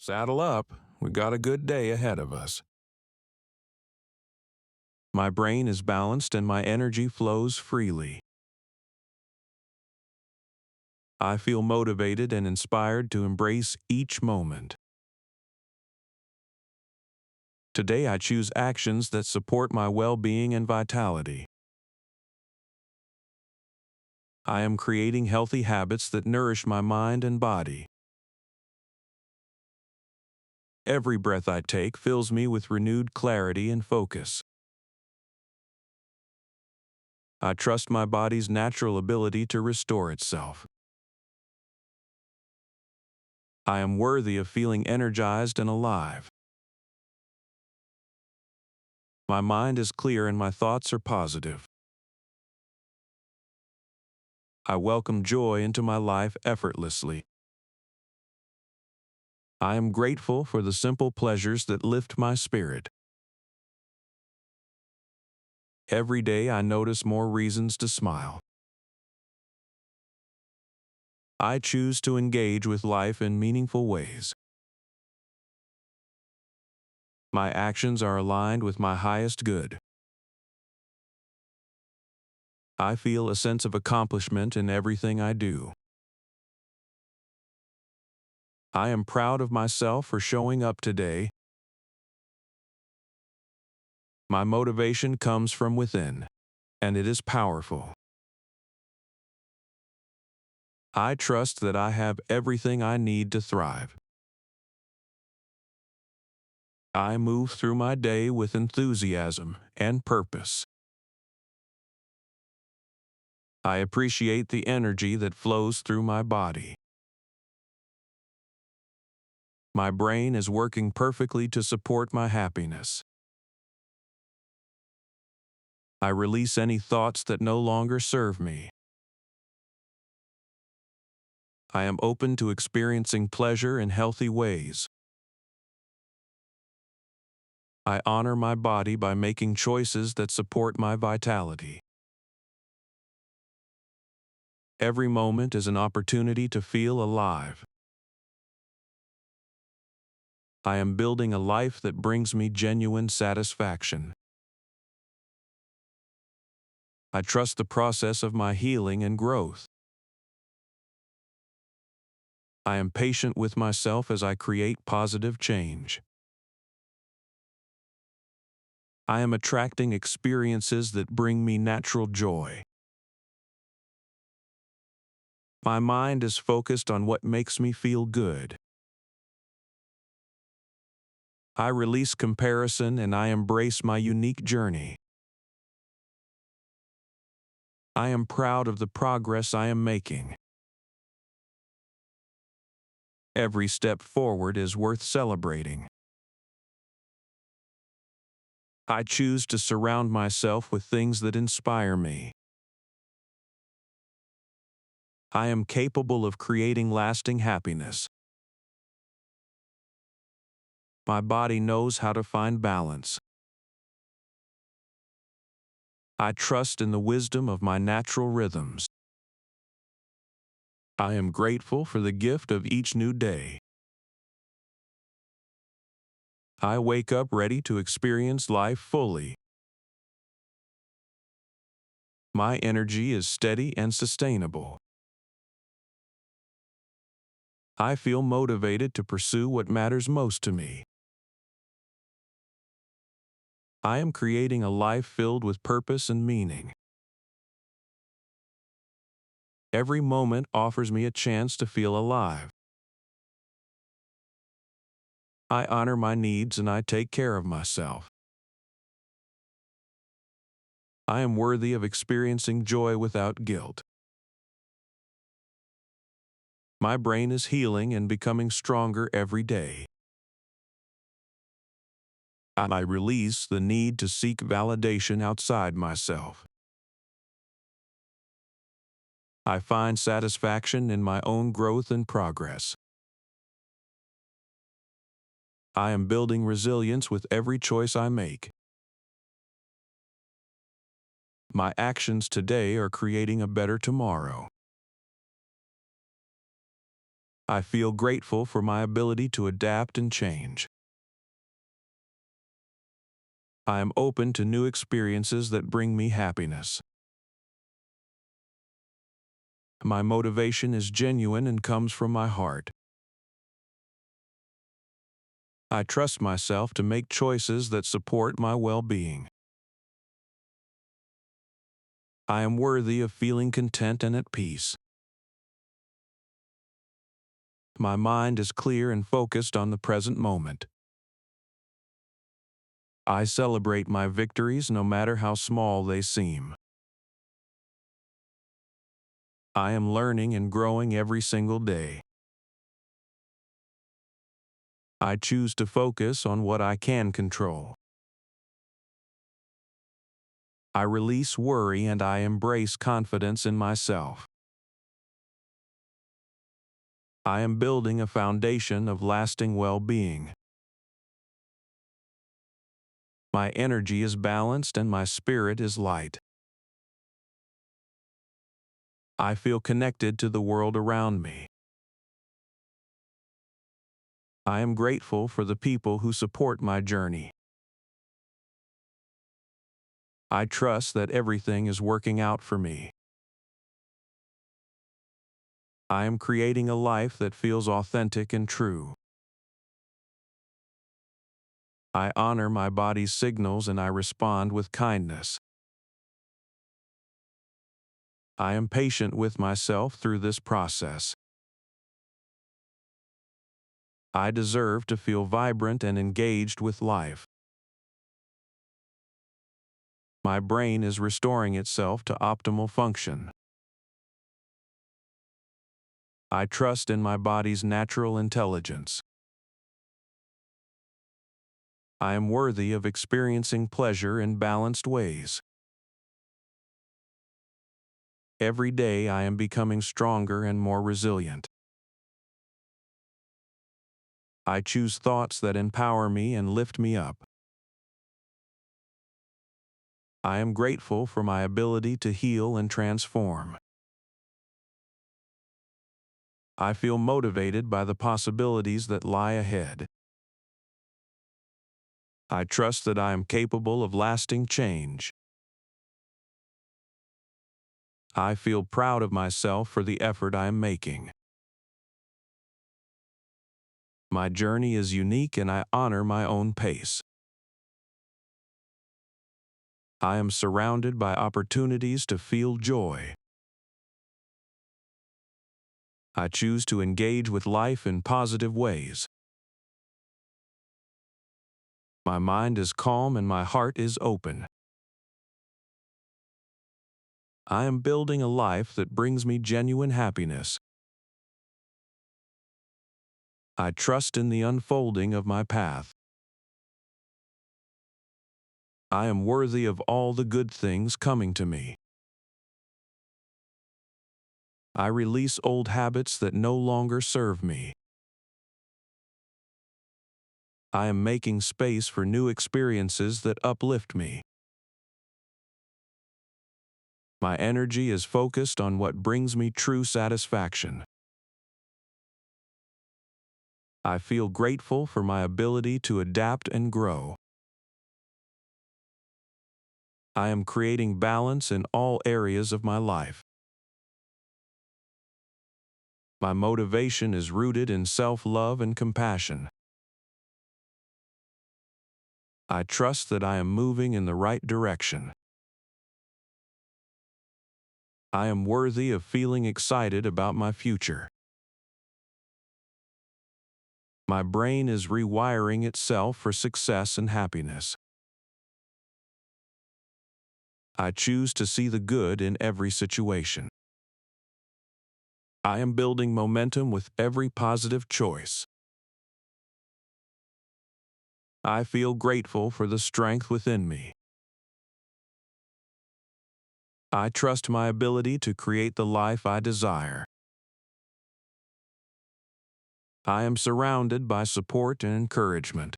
Saddle up, we got a good day ahead of us. My brain is balanced and my energy flows freely. I feel motivated and inspired to embrace each moment. Today I choose actions that support my well-being and vitality. I am creating healthy habits that nourish my mind and body. Every breath I take fills me with renewed clarity and focus. I trust my body's natural ability to restore itself. I am worthy of feeling energized and alive. My mind is clear and my thoughts are positive. I welcome joy into my life effortlessly. I am grateful for the simple pleasures that lift my spirit. Every day I notice more reasons to smile. I choose to engage with life in meaningful ways. My actions are aligned with my highest good. I feel a sense of accomplishment in everything I do. I am proud of myself for showing up today. My motivation comes from within, and it is powerful. I trust that I have everything I need to thrive. I move through my day with enthusiasm and purpose. I appreciate the energy that flows through my body. My brain is working perfectly to support my happiness. I release any thoughts that no longer serve me. I am open to experiencing pleasure in healthy ways. I honor my body by making choices that support my vitality. Every moment is an opportunity to feel alive. I am building a life that brings me genuine satisfaction. I trust the process of my healing and growth. I am patient with myself as I create positive change. I am attracting experiences that bring me natural joy. My mind is focused on what makes me feel good. I release comparison and I embrace my unique journey. I am proud of the progress I am making. Every step forward is worth celebrating. I choose to surround myself with things that inspire me. I am capable of creating lasting happiness. My body knows how to find balance. I trust in the wisdom of my natural rhythms. I am grateful for the gift of each new day. I wake up ready to experience life fully. My energy is steady and sustainable. I feel motivated to pursue what matters most to me. I am creating a life filled with purpose and meaning. Every moment offers me a chance to feel alive. I honor my needs and I take care of myself. I am worthy of experiencing joy without guilt. My brain is healing and becoming stronger every day. I release the need to seek validation outside myself. I find satisfaction in my own growth and progress. I am building resilience with every choice I make. My actions today are creating a better tomorrow. I feel grateful for my ability to adapt and change. I am open to new experiences that bring me happiness. My motivation is genuine and comes from my heart. I trust myself to make choices that support my well-being. I am worthy of feeling content and at peace. My mind is clear and focused on the present moment. I celebrate my victories no matter how small they seem. I am learning and growing every single day. I choose to focus on what I can control. I release worry and I embrace confidence in myself. I am building a foundation of lasting well-being. My energy is balanced and my spirit is light. I feel connected to the world around me. I am grateful for the people who support my journey. I trust that everything is working out for me. I am creating a life that feels authentic and true. I honor my body's signals and I respond with kindness. I am patient with myself through this process. I deserve to feel vibrant and engaged with life. My brain is restoring itself to optimal function. I trust in my body's natural intelligence. I am worthy of experiencing pleasure in balanced ways. Every day I am becoming stronger and more resilient. I choose thoughts that empower me and lift me up. I am grateful for my ability to heal and transform. I feel motivated by the possibilities that lie ahead. I trust that I am capable of lasting change. I feel proud of myself for the effort I am making. My journey is unique and I honor my own pace. I am surrounded by opportunities to feel joy. I choose to engage with life in positive ways. My mind is calm and my heart is open. I am building a life that brings me genuine happiness. I trust in the unfolding of my path. I am worthy of all the good things coming to me. I release old habits that no longer serve me. I am making space for new experiences that uplift me. My energy is focused on what brings me true satisfaction. I feel grateful for my ability to adapt and grow. I am creating balance in all areas of my life. My motivation is rooted in self-love and compassion. I trust that I am moving in the right direction. I am worthy of feeling excited about my future. My brain is rewiring itself for success and happiness. I choose to see the good in every situation. I am building momentum with every positive choice. I feel grateful for the strength within me. I trust my ability to create the life I desire. I am surrounded by support and encouragement.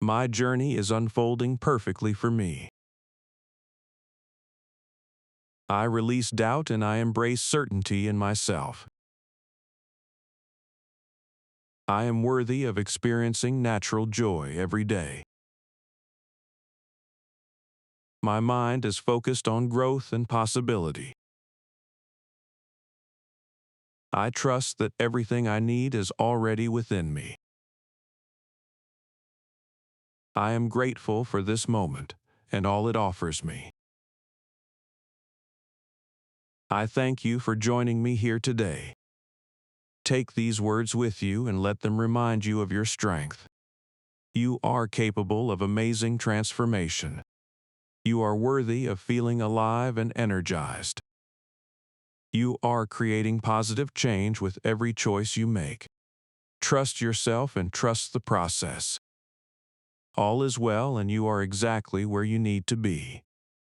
My journey is unfolding perfectly for me. I release doubt and I embrace certainty in myself. I am worthy of experiencing natural joy every day. My mind is focused on growth and possibility. I trust that everything I need is already within me. I am grateful for this moment and all it offers me. I thank you for joining me here today. Take these words with you and let them remind you of your strength. You are capable of amazing transformation. You are worthy of feeling alive and energized. You are creating positive change with every choice you make. Trust yourself and trust the process. All is well and you are exactly where you need to be.